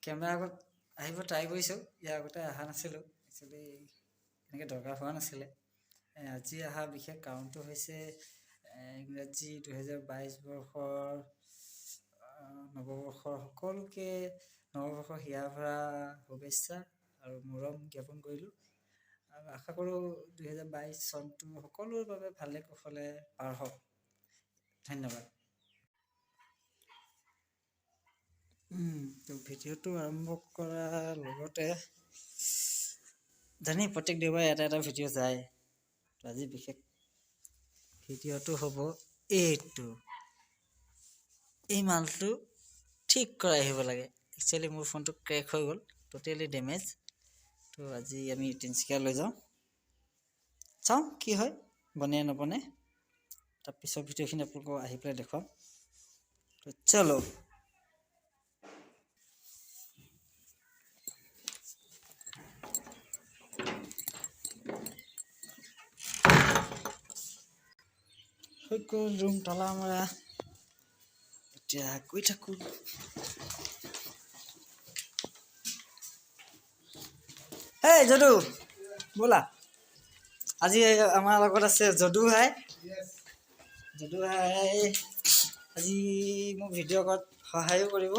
Camera আগত আহিব try কৰিছোঁ। ইয়াৰ আগতে অহা নাছিলোঁ, একচুৱেলি এনেকৈ দৰকাৰ হোৱা নাছিলে। আজি অহা বিশেষ কাৰণটো হৈছে ইংৰাজী 2022 বৰ্ষৰ নৱবৰ্ষৰ সকলোকে নৱবৰ্ষৰ হিয়া ভৰা শুভেচ্ছা আৰু মৰম জ্ঞাপন কৰিলোঁ। আৰু আশা কৰোঁ 2022 চনটো সকলোৰে বাবে ভালে কুশলে পাৰ হওক। ধন্যবাদ। তো ভিডিঅ'টো আৰম্ভ কৰাৰ লগতে জানি প্ৰত্যেক দেওবাৰে এটা ভিডিঅ' যায়। তো আজি বিশেষ ভিডিঅ'টো হ'ব এইটো। এই মালটো ঠিক কৰাই আহিব লাগে। একচুৱেলি মোৰ ফোনটো ক্ৰেক হৈ গ'ল, টোটেলি ডেমেজ। তো আজি আমি তিনিচুকীয়া লৈ যাওঁ, চাওঁ কি হয়, বনে নবনে। তাৰপিছত ভিডিঅ'খিনি আপোনালোকক আহি পেলাই দেখুৱাম। তো চলো। হৈ গ'ল ৰুম তলা মৰা, এতিয়া গৈ থাকোঁ। হেই যদু, ব'লা। আজি আমাৰ লগত আছে যদু ভাই। যদু ভাই আজি মোক ভিডিঅ' কৰাত সহায়ো কৰিব।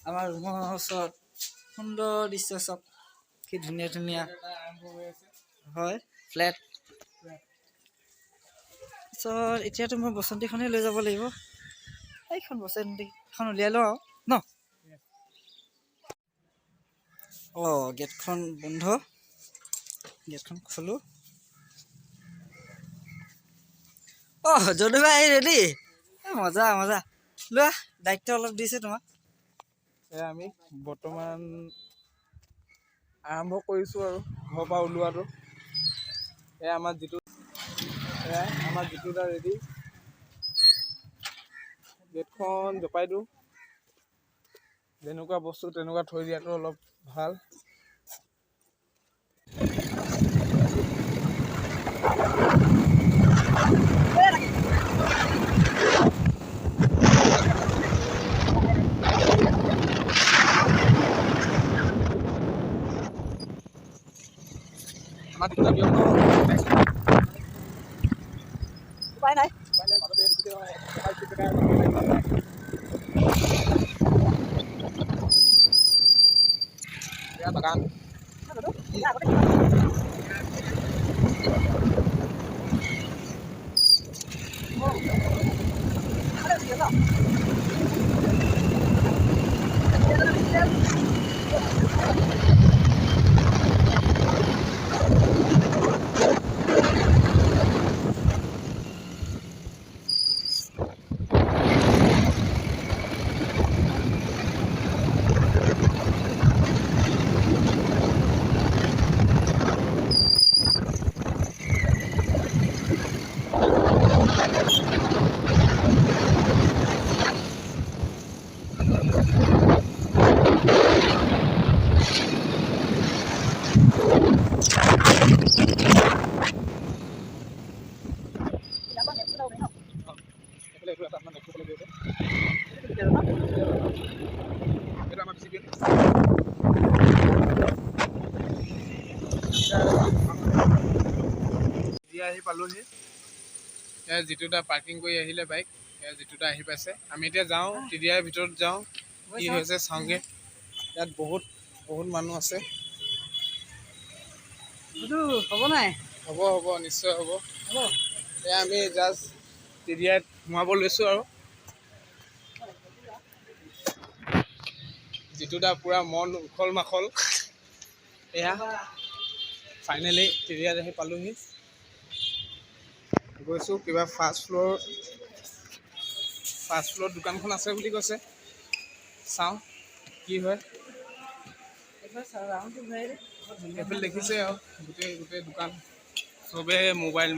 আমাৰ ৰুমৰ ওচৰত সুন্দৰ দৃশ্য চাওক, কি ধুনীয়া ধুনীয়া হয় ফ্লেট। তাৰপিছত এতিয়াতো মই বসন্তীখনেই লৈ যাব লাগিব। এইখন বসন্তীখন উলিয়াই লওঁ আৰু ন। গেটখন বন্ধ, গেটখন খোলোঁ। যদু ভাই ৰেডি? মজা মজা, লোৱা দায়িত্ব অলপ দিছোঁ তোমাক। আমি বৰ্তমান আৰম্ভ কৰিছোঁ আৰু ঘৰৰ পৰা ওলোৱাটো। আমাৰ জিতুদা ৰেডি। গেটখন জপাই দিওঁ, যেনেকুৱা বস্তু তেনেকুৱা থৈ দিয়াটো অলপ ভাল। উপায় নাই বাগান আহি পালোহি। জিতুদা পাৰ্কিং কৰি আহিলে বাইক, জিতুদা আহি পাইছে। আমি এতিয়া যাওঁ, টিডিআইৰ ভিতৰত যাওঁ, কি হৈছে চাওঁগে। ইয়াত বহুত মানুহ আছে। হ'ব নাই? হ'ব নিশ্চয় হ'ব। এয়া আমি জাষ্ট টিডিআইত সোমাব লৈছোঁ আৰু। জিতুদা পুৰা মন উখল মাখল। এয়া ফাইনেলি টিডিআইত আহি পালোহি। গৈছোঁ, কিবা ফাৰ্ষ্ট ফ্ল'ৰ দোকানখন আছে বুলি কৈছে। চাওঁ কি হয়। এইফালে দেখিছে আৰু গোটেই দোকান, চবে মোবাইল।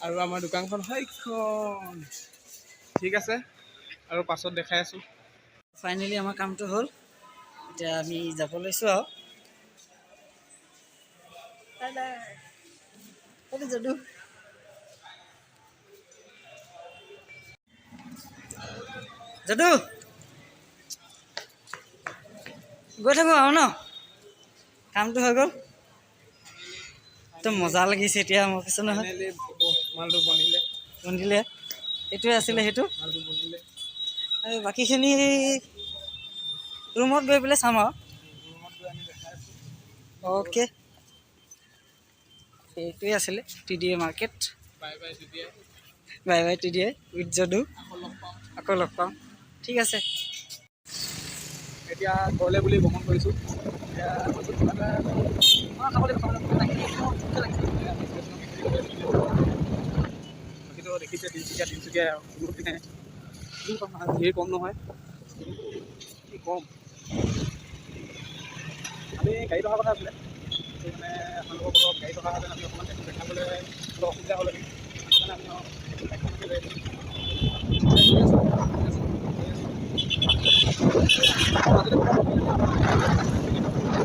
আৰু আমাৰ দোকানখন সেইখন। ঠিক আছে, আৰু পাছত দেখাই আছোঁ। ফাইনেলি আমাৰ কামটো হ'ল, এতিয়া আমি যাব লৈছোঁ আৰু। যদু যাদু গৈ থাকো আৰু ন কামটো হৈ গ'ল তো মজা লাগিছে এতিয়া মই কৈছোঁ নহয় মালটো বনিলে বনিলে এইটোৱে আছিলে সেইটো মালটো বনিলে আৰু বাকীখিনি ৰুমত গৈ পেলাই চাম আৰু ৰুমত গৈ আমি দেখাই আছোঁ অ'কে এইটোৱে আছিলে TDA মাৰ্কেট বাই বাই তেতিয়া বাই বাই TDA উইথ যদু আকৌ লগ পাম ঠিক আছে এতিয়া ঘৰলৈ বুলি ভ্ৰমণ কৰিছোঁ এতিয়া বাকীটো দেখিছে তিনিচুকীয়া ভিৰ কম নহয় কি কম আমি গাড়ীত অহা কথা আছিলে মানে আপোনালোকৰ ঘৰত গাড়ীত অহা হ'লে আমি অকণমান দেখাবলৈ অলপ অসুবিধা হ'লহেঁতেন সেইকাৰণে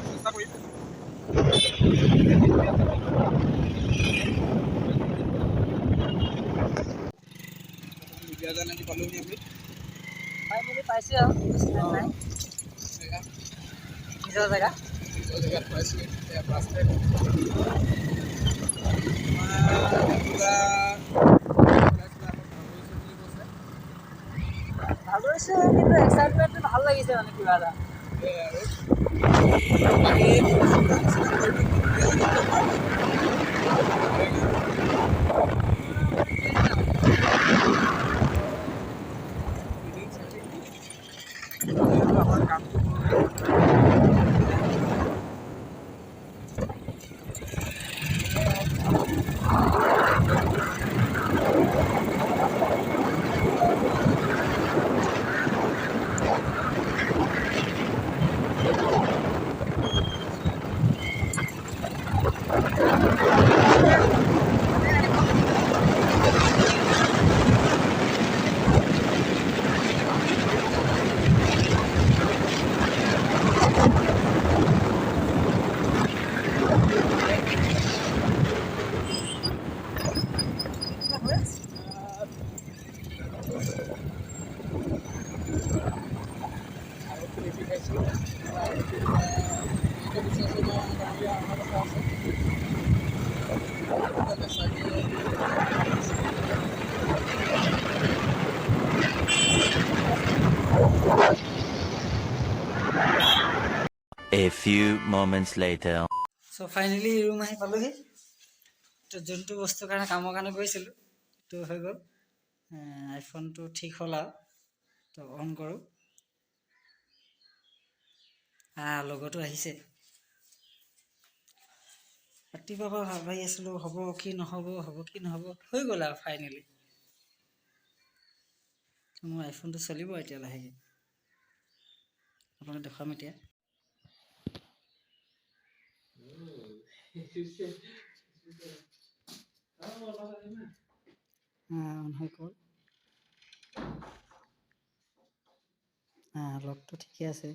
চেষ্টা কৰিম দুলীয়াজান আহি পালোহি আমি পাই মেলি পাইছোঁ আৰু নাই নিজৰ জেগা নিজৰ জেগাত পাইছোঁ এতিয়া বাছ ভাল হৈছে কিন্তু এক্সাইটমেণ্টটো ভাল লাগিছে মানে কিবা এটা A few moments later. So' finally room আহি পালোহি তো যোনটো বস্তুৰ কাৰণে কামৰ কাৰণে গৈছিলোঁ সেইটো হৈ গ'ল আইফোনটো ঠিক হ'ল আৰু তো অন কৰোঁ লগতো আহিছে ৰাতিপুৱাৰ পৰা ভাবি আছিলোঁ হ'ব কি নহ'ব হৈ গ'ল আৰু ফাইনেলি মোৰ আইফোনটো চলিব এতিয়া লাহেকৈ আপোনাক দেখুৱাম এতিয়া অন হৈ গ'ল লগটো ঠিকে আছে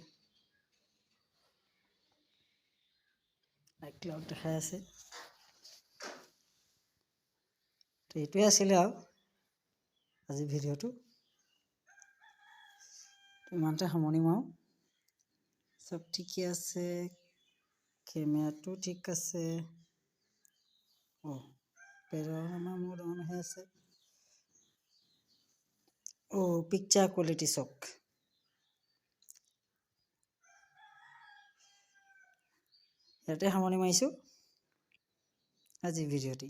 ক্লাউড দেখাই আছে তো এইটোৱে আছিলে আৰু আজি ভিডিঅ'টো ইমানতে সামৰণি মাৰোঁ চব ঠিকে আছে কেমেৰাটো ঠিক আছে পেৰামা মোৰ অন হৈ আছে পিকচাৰ কোৱালিটি চাওক ইয়াতে সামৰণি মাৰিছোঁ আজি ভিডিঅ'টি